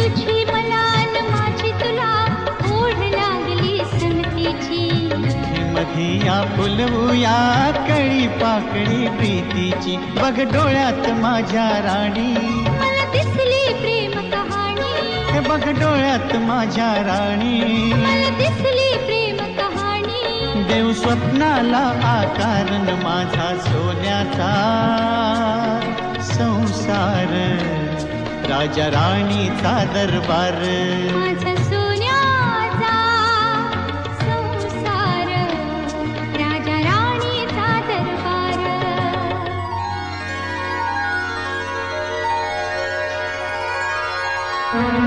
तुझी मला न माझी तुला ओढ लागली संगतीची. मध्ये या फुलवूया कळी पाकळी प्रीतीची. बघ डोळ्यात माझ्या राणी मला दिसली प्रेम कहाणी. बघ डोळ्यात माझ्या राणी मला दिसली प्रेम कहाणी. देव स्वप्नाला आकार न माझा सोन्याचा संसार. राजा राणीचा दरबार. माझा सोन्याचा संसार. राजा राणीचा दरबार. Thank you.